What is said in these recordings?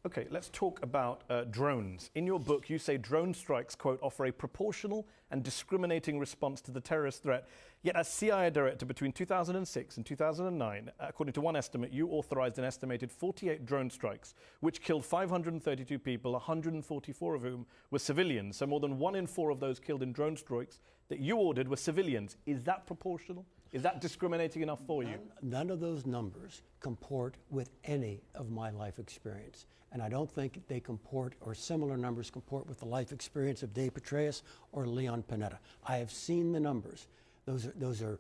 Okay, let's talk about drones. In your book, you say drone strikes, quote, offer a proportional and discriminating response to the terrorist threat. Yet as CIA director between 2006 and 2009, according to one estimate, you authorized an estimated 48 drone strikes, which killed 532 people, 144 of whom were civilians. So more than 1 in 4 of those killed in drone strikes that you ordered were civilians. Is that proportional? Is that discriminating enough for you? None of those numbers comport with any of my life experience. And I don't think they comport, or similar numbers comport, with the life experience of Dave Petraeus or Leon Panetta. I have seen the numbers. Those are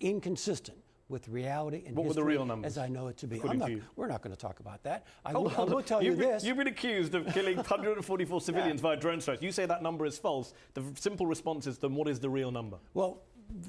inconsistent with reality and what history, were the real numbers, as I know it to be. We're not going to talk about that. I will tell you this. You've been accused of killing 144 civilians via drone strikes. You say that number is false. The simple response is, then what is the real number? Well,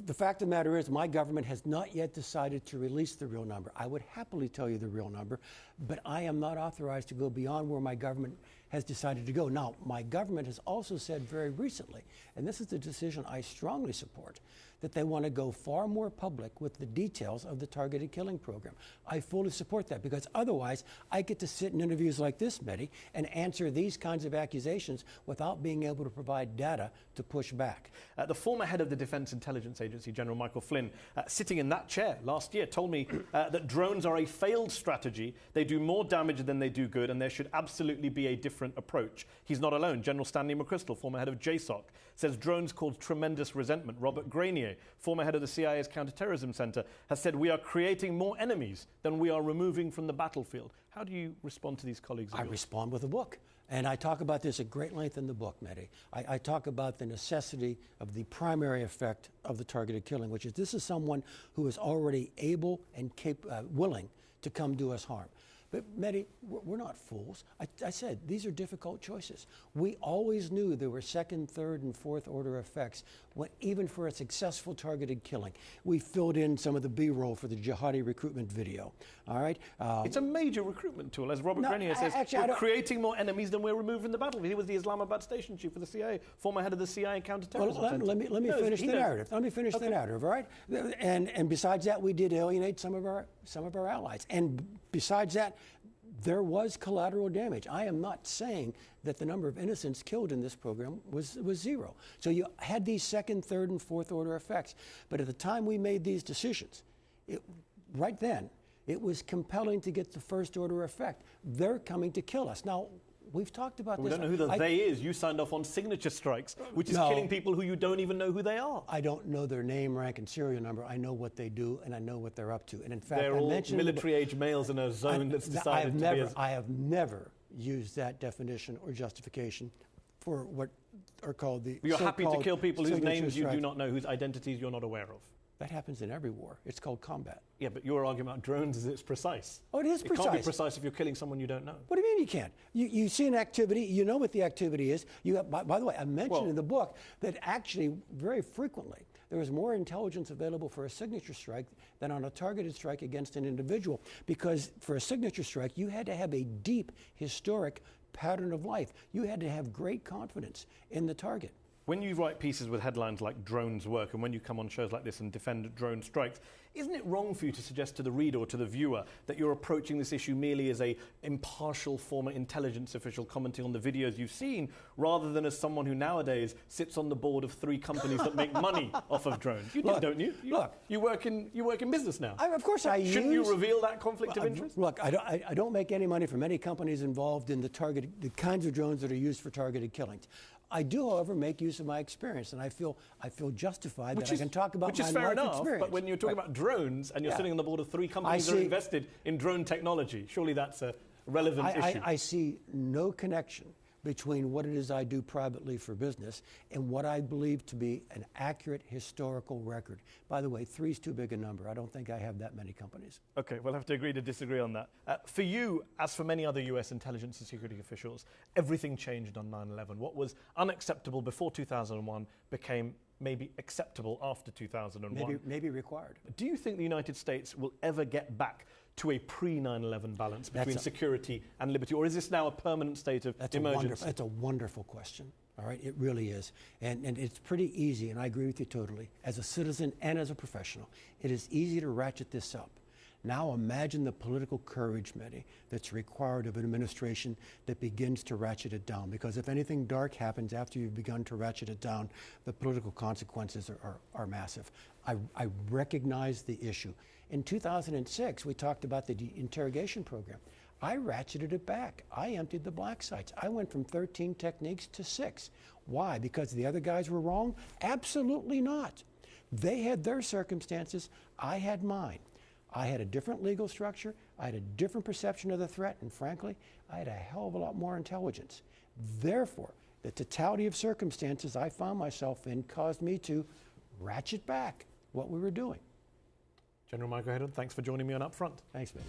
the fact of the matter is my government has not yet decided to release the real number. I would happily tell you the real number, but I am not authorized to go beyond where my government has decided to go. Now, my government has also said very recently, and this is the decision I strongly support, that they want to go far more public with the details of the targeted killing program. I fully support that, because otherwise I get to sit in interviews like this, Mehdi, and answer these kinds of accusations without being able to provide data to push back. The former head of the Defense Intelligence Agency, General Michael Flynn, sitting in that chair last year, told me that drones are a failed strategy. They do more damage than they do good, and there should absolutely be a different approach. He's not alone. General Stanley McChrystal, former head of JSOC, says drones cause tremendous resentment. Robert Grenier, former head of the CIA's Counterterrorism Center, has said we are creating more enemies than we are removing from the battlefield. How do you respond to these colleagues? I respond with a book. And I talk about this at great length in the book, Mehdi. I talk about the necessity of the primary effect of the targeted killing, which is this is someone who is already able and willing to come do us harm. But, Mehdi, we're not fools. I said these are difficult choices. We always knew there were second, third, and fourth order effects, even for a successful targeted killing. We filled in some of the B-roll for the jihadi recruitment video. All right? It's a major recruitment tool. As Robert Grenier says, we're creating more enemies than we're removing the battlefield. He was the Islamabad station chief for the CIA, former head of the CIA Counterterrorism Center. Let me finish the narrative. Let me finish the narrative, all right? And besides that, we did alienate some of our allies. And besides that, there was collateral damage. I am not saying that the number of innocents killed in this program was zero. So you had these second, third, and fourth order effects. But at the time we made these decisions, right then, it was compelling to get the first order effect. They're coming to kill us. Now, we've talked about this. We don't know who the they is. You signed off on signature strikes, which is killing people who you don't even know who they are. I don't know their name, rank, and serial number. I know what they do, and I know what they're up to. And in fact, they're all military-age males in a zone that's decided I have never used that definition or justification for what are called the You're happy to kill people whose names you do not know, whose identities you're not aware of. That happens in every war. It's called combat. Yeah, but your argument about drones is it's precise. Oh, it is precise. It can't be precise if you're killing someone you don't know. What do you mean you can't? You see an activity, you know what the activity is. By the way, I mentioned in the book that actually very frequently there was more intelligence available for a signature strike than on a targeted strike against an individual, because for a signature strike you had to have a deep historic pattern of life. You had to have great confidence in the target. When you write pieces with headlines like drones work, and when you come on shows like this and defend drone strikes, isn't it wrong for you to suggest to the reader or to the viewer that you're approaching this issue merely as a impartial former intelligence official commenting on the videos you've seen, rather than as someone who nowadays sits on the board of 3 companies that make money off of drones? You do, don't you? You work in business now. Of course I Shouldn't you reveal that conflict of interest? Look, I don't make any money from any companies involved in the kinds of drones that are used for targeted killings. I do, however, make use of my experience, and I feel justified that I can talk about my life experience. Which is fair enough, but when you're talking about drones and you're sitting on the board of 3 companies that are invested in drone technology, surely that's a relevant issue. I see no connection between what it is I do privately for business and what I believe to be an accurate historical record. By the way, 3 is too big a number. I don't think I have that many companies. Okay, we'll have to agree to disagree on that. For you, as for many other US intelligence and security officials, everything changed on 9/11. What was unacceptable before 2001 became maybe acceptable after 2001. Maybe required. Do you think the United States will ever get back to a pre-9/11 balance between security and liberty, or is this now a permanent state of emergency? That's a wonderful question. All right, it really is. And it's pretty easy, and I agree with you totally. As a citizen and as a professional, it is easy to ratchet this up. Now imagine the political courage, Mehdi, that's required of an administration that begins to ratchet it down. Because if anything dark happens after you've begun to ratchet it down, the political consequences are massive. I recognize the issue. In 2006, we talked about the interrogation program. I ratcheted it back. I emptied the black sites. I went from 13 techniques to 6. Why? Because the other guys were wrong? Absolutely not. They had their circumstances. I had mine. I had a different legal structure. I had a different perception of the threat. And frankly, I had a hell of a lot more intelligence. Therefore, the totality of circumstances I found myself in caused me to ratchet back what we were doing. General Michael Hayden, thanks for joining me on Upfront. Thanks, man.